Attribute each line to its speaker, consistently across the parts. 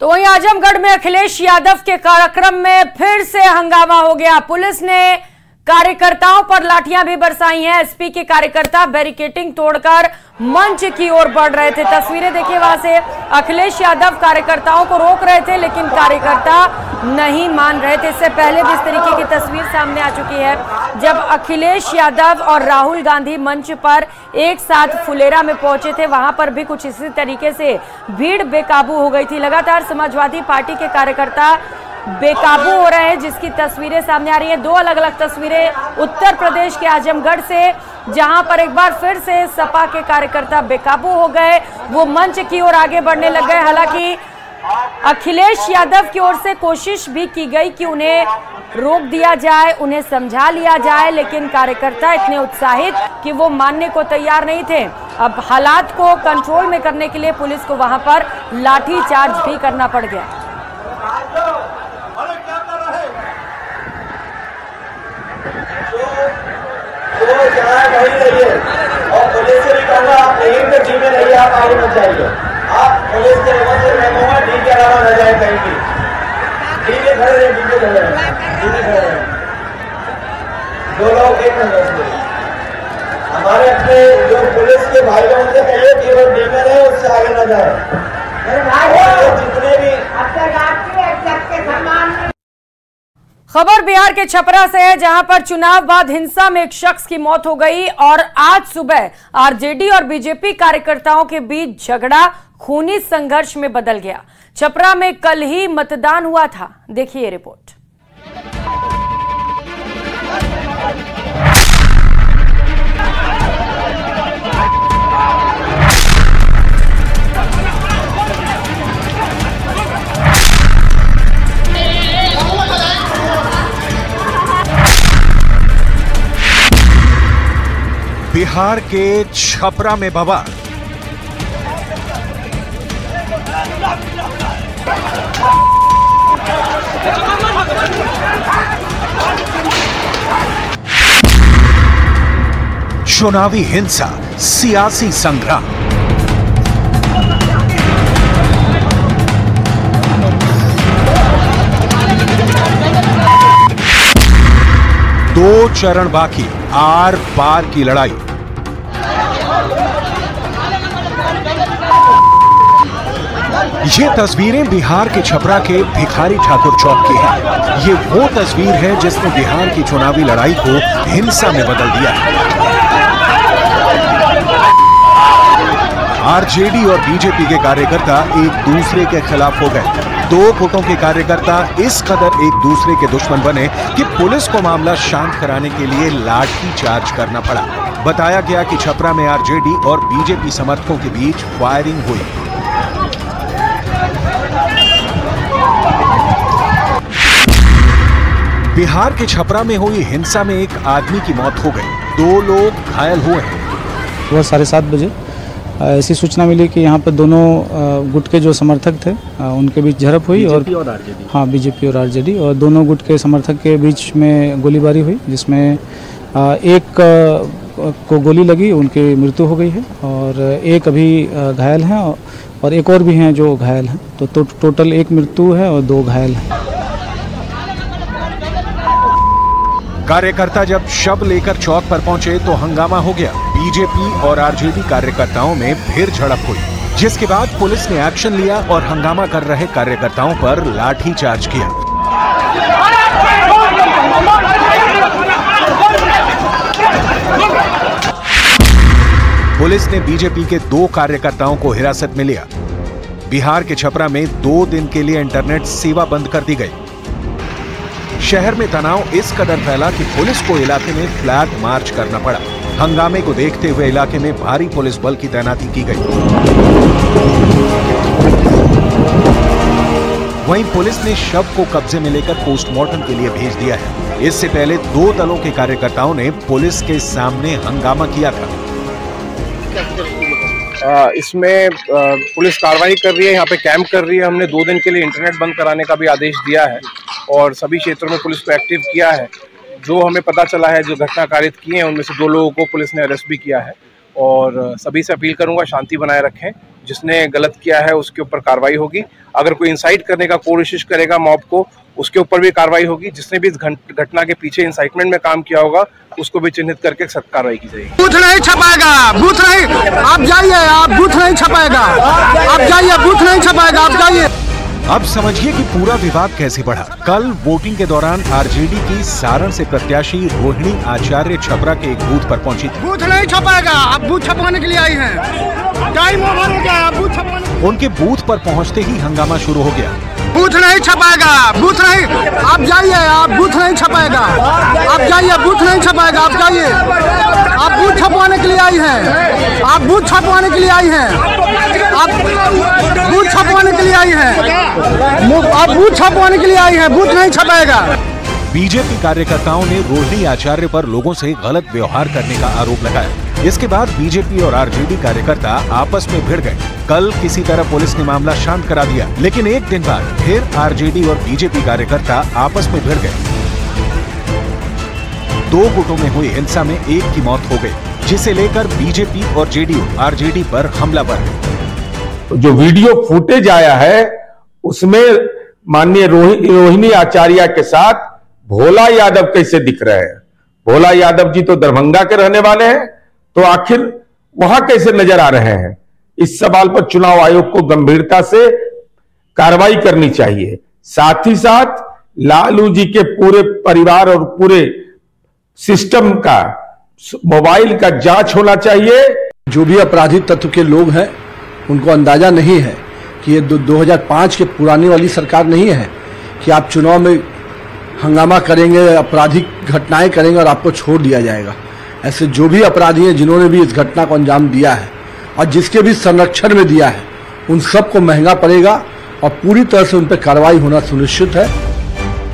Speaker 1: तो वहीं आजमगढ़ में अखिलेश यादव के कार्यक्रम में फिर से हंगामा हो गया। पुलिस ने कार्यकर्ताओं पर लाठियां भी बरसाई हैं। एसपी के कार्यकर्ता बैरिकेडिंग तोड़कर मंच की ओर बढ़ रहे थे। तस्वीरें देखिए, वहां से अखिलेश यादव कार्यकर्ताओं को रोक रहे थे, लेकिन कार्यकर्ता नहीं मान रहे थे। इससे पहले भी इस तरीके की तस्वीर सामने आ चुकी है, जब अखिलेश यादव और राहुल गांधी मंच पर एक साथ फुलेरा में पहुंचे थे। वहां पर भी कुछ इसी तरीके से भीड़ बेकाबू हो गई थी। लगातार समाजवादी पार्टी के कार्यकर्ता बेकाबू हो रहे हैं, जिसकी तस्वीरें सामने आ रही हैं। दो अलग अलग तस्वीरें उत्तर प्रदेश के आजमगढ़ से, जहां पर एक बार फिर से सपा के कार्यकर्ता बेकाबू हो गए, वो मंच की ओर आगे बढ़ने लग गए। हालांकि अखिलेश यादव की ओर से कोशिश भी की गई कि उन्हें रोक दिया जाए, उन्हें समझा लिया जाए, लेकिन कार्यकर्ता इतने उत्साहित कि वो मानने को तैयार नहीं थे। अब हालात को कंट्रोल में करने के लिए पुलिस को वहां पर लाठी चार्ज भी करना पड़ गया।
Speaker 2: और पुलिस से भी कहूँगा, आप नहीं तो टीम में नहीं, आप आगे मत जाइए। आप पुलिस के लोगों से मैं कहूँगा टीम के अलावा न जाए कहीं भी। टीम में खड़े रहे, टीम में खड़े रहे, टीम में खड़े रहे। दो लोग एक नंबर। हमारे अपने जो पुलिस के भाई लोगों से कहिए कि वो टीम में रहे, उससे आगे न जाए। जितने भी
Speaker 1: खबर बिहार के छपरा से है, जहां पर चुनाव बाद हिंसा में एक शख्स की मौत हो गई और आज सुबह आरजेडी और बीजेपी कार्यकर्ताओं के बीच झगड़ा खूनी संघर्ष में बदल गया। छपरा में कल ही मतदान हुआ था। देखिए रिपोर्ट।
Speaker 3: बिहार के छपरा में बवाल। चुनावी हिंसा, सियासी संग्राम। दो चरण बाकी, आर पार की लड़ाई। ये तस्वीरें बिहार के छपरा के भिखारी ठाकुर चौक की हैं। ये वो तस्वीर है जिसने बिहार की चुनावी लड़ाई को हिंसा में बदल दिया है। आरजेडी और बीजेपी के कार्यकर्ता एक दूसरे के खिलाफ हो गए। दो गुटों के कार्यकर्ता इस कदर एक दूसरे के दुश्मन बने कि पुलिस को मामला शांत कराने के लिए लाठी चार्ज करना पड़ा। बताया गया कि छपरा में आरजेडी और बीजेपी समर्थकों के बीच फायरिंग हुई। बिहार के छपरा में हुई हिंसा में एक आदमी की मौत हो गई, दो लोग घायल हुए हैं।
Speaker 4: वह 7:30 बजे ऐसी सूचना मिली कि यहाँ पर दोनों गुट के जो समर्थक थे उनके बीच झड़प हुई और आरजेडी। हाँ, बीजेपी और आरजेडी, और दोनों गुट के समर्थक के बीच में गोलीबारी हुई, जिसमें एक को गोली लगी, उनकी मृत्यु हो गई है, और एक अभी घायल हैं और एक और भी हैं जो घायल हैं। तो टोटल एक मृत्यु है और 2 घायल हैं।
Speaker 3: कार्यकर्ता जब शव लेकर चौक पर पहुंचे तो हंगामा हो गया। बीजेपी और आरजेडी कार्यकर्ताओं में फिर झड़प हुई, जिसके बाद पुलिस ने एक्शन लिया और हंगामा कर रहे कार्यकर्ताओं पर लाठी चार्ज किया। पुलिस ने बीजेपी के 2 कार्यकर्ताओं को हिरासत में लिया। बिहार के छपरा में 2 दिन के लिए इंटरनेट सेवा बंद कर दी गई। शहर में तनाव इस कदर फैला कि पुलिस को इलाके में फ्लैग मार्च करना पड़ा। हंगामे को देखते हुए इलाके में भारी पुलिस बल की तैनाती की गई। वहीं पुलिस ने शव को कब्जे में लेकर पोस्टमार्टम के लिए भेज दिया है। इससे पहले 2 दलों के कार्यकर्ताओं ने पुलिस के सामने हंगामा किया था।
Speaker 5: इसमें पुलिस कार्रवाई कर रही है, यहाँ पे कैंप कर रही है। हमने 2 दिन के लिए इंटरनेट बंद कराने का भी आदेश दिया है और सभी क्षेत्रों में पुलिस को एक्टिव किया है। जो हमें पता चला है, जो घटना कारित किए हैं, उनमें से 2 लोगों को पुलिस ने अरेस्ट भी किया है और सभी से अपील करूंगा शांति बनाए रखें जिसने गलत किया है उसके ऊपर कार्रवाई होगी। अगर कोई इंसाइट करने का कोशिश करेगा मॉब को, उसके ऊपर भी कार्रवाई होगी। जिसने भी इस घटना के पीछे इंसाइटमेंट में काम किया होगा उसको भी चिन्हित करके सख्त कार्रवाई की जाएगी।
Speaker 6: बूथ नहीं छपाएगा, बूथ नहीं, आप जाइए, आप बूथ नहीं छपाएगा, आप जाइए, बूथ नहीं छपाएगा, आप जाइए।
Speaker 3: अब समझिए कि पूरा विवाद कैसे बढ़ा। कल वोटिंग के दौरान आरजेडी की सारण से प्रत्याशी रोहिणी आचार्य छपरा के एक बूथ पर पहुंची थी।
Speaker 6: बूथ नहीं छपाएगा, आप बूथ छपवाने के लिए आई हैं। टाइम ओवर हो गया, आप बूथ छपवाने।
Speaker 3: उनके बूथ पर पहुंचते ही हंगामा शुरू हो गया।
Speaker 6: बूथ नहीं छपाएगा, बूथ नहीं, आप जाइए, आप बूथ नहीं छपाएगा, आप जाइए, बूथ नहीं छपाएगा, आप जाइए। आप बूथ छपवाने के लिए आई हैं, आप बूथ छपवाने के लिए आई हैं, आप बूथ छपवाने के लिए आई हैं, आप बूथ छपवाने के लिए आई हैं, बूथ नहीं छपाएगा।
Speaker 3: बीजेपी कार्यकर्ताओं ने रोहिणी आचार्य पर लोगों से गलत व्यवहार करने का आरोप लगाया। इसके बाद बीजेपी और आरजेडी कार्यकर्ता आपस में भिड़ गए। कल किसी तरह पुलिस ने मामला शांत करा दिया, लेकिन एक दिन बाद फिर आरजेडी और बीजेपी कार्यकर्ता आपस में भिड़ गए। 2 गुटों में हुई हिंसा में एक की मौत हो गई, जिसे लेकर बीजेपी और जेडीयू आरजेडी पर हमलावर है।
Speaker 7: जो वीडियो फुटेज आया है उसमें माननीय रोहिणी आचार्य के साथ भोला यादव कैसे दिख रहे हैं। भोला यादव जी तो दरभंगा के रहने वाले हैं, तो आखिर वहां कैसे नजर आ रहे हैं। इस सवाल पर चुनाव आयोग को गंभीरता से कार्रवाई करनी चाहिए। साथ ही साथ लालू जी के पूरे परिवार और पूरे सिस्टम का मोबाइल का जांच होना चाहिए।
Speaker 8: जो भी आपराधिक तत्व के लोग हैं उनको अंदाजा नहीं है कि ये 2005 के पुरानी वाली सरकार नहीं है कि आप चुनाव में हंगामा करेंगे, आपराधिक घटनाएं करेंगे और आपको छोड़ दिया जाएगा। ऐसे जो भी अपराधी हैं जिन्होंने भी इस घटना को अंजाम दिया है और जिसके भी संरक्षण में दिया है, उन सबको महंगा पड़ेगा और पूरी तरह से उन पर कार्रवाई होना सुनिश्चित है।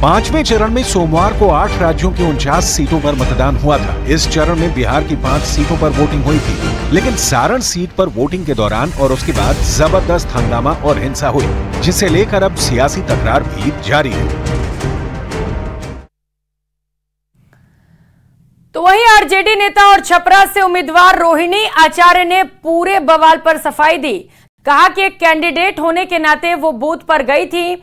Speaker 3: 5वें चरण में सोमवार को 8 राज्यों की 49 सीटों पर मतदान हुआ था। इस चरण में बिहार की 5 सीटों पर वोटिंग हुई थी, लेकिन सारण सीट पर वोटिंग के दौरान और उसके बाद जबरदस्त हंगामा और हिंसा हुई, जिसे लेकर अब सियासी तकरार भी जारी है।
Speaker 1: तो वहीं आरजेडी नेता और छपरा से उम्मीदवार रोहिणी आचार्य ने पूरे बवाल पर सफाई दी। कहा कि एक कैंडिडेट होने के नाते वो बूथ पर गई थी।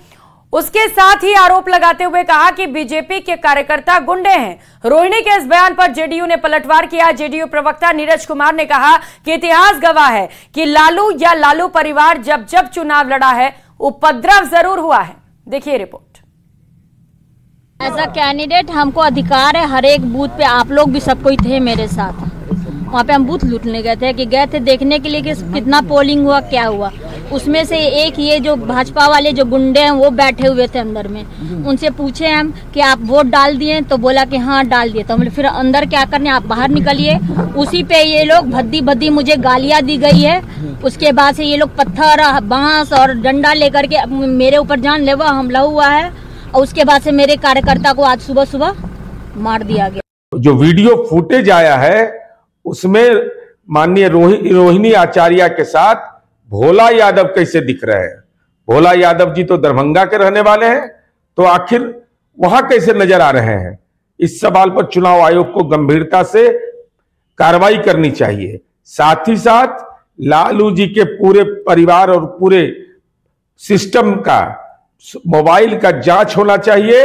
Speaker 1: उसके साथ ही आरोप लगाते हुए कहा कि बीजेपी के कार्यकर्ता गुंडे हैं। रोहिणी के इस बयान पर जेडीयू ने पलटवार किया। जेडीयू प्रवक्ता नीरज कुमार ने कहा कि इतिहास गवाह है कि लालू या लालू परिवार जब जब चुनाव लड़ा है उपद्रव जरूर हुआ है। देखिए रिपोर्ट।
Speaker 9: एज अ कैंडिडेट हमको अधिकार है, हर एक बूथ पे आप लोग भी सब कोई थे मेरे साथ। वहाँ पे हम बूथ लूटने गए थे देखने के लिए कि कितना पोलिंग हुआ, क्या हुआ। उसमें से एक ये जो भाजपा वाले जो गुंडे हैं वो बैठे हुए थे अंदर में। उनसे पूछे हम कि आप वोट डाल दिए, तो बोला कि हाँ डाल दिए। तो हम फिर अंदर क्या करने, आप बाहर निकलिए। उसी पे ये लोग भद्दी भद्दी मुझे गालियां दी गई है। उसके बाद से ये लोग पत्थर, बांस और डंडा लेकर के मेरे ऊपर जानलेवा हमला हुआ है। और उसके बाद से मेरे कार्यकर्ता को आज सुबह सुबह मार दिया गया।
Speaker 7: जो वीडियो फुटेज आया है उसमें माननीय रोहिणी आचार्य के साथ भोला यादव कैसे दिख रहे हैं। भोला यादव जी तो दरभंगा के रहने वाले हैं, तो आखिर वहां कैसे नजर आ रहे हैं। इस सवाल पर चुनाव आयोग को गंभीरता से कार्रवाई करनी चाहिए। साथ ही साथ लालू जी के पूरे परिवार और पूरे सिस्टम का मोबाइल का जांच होना चाहिए।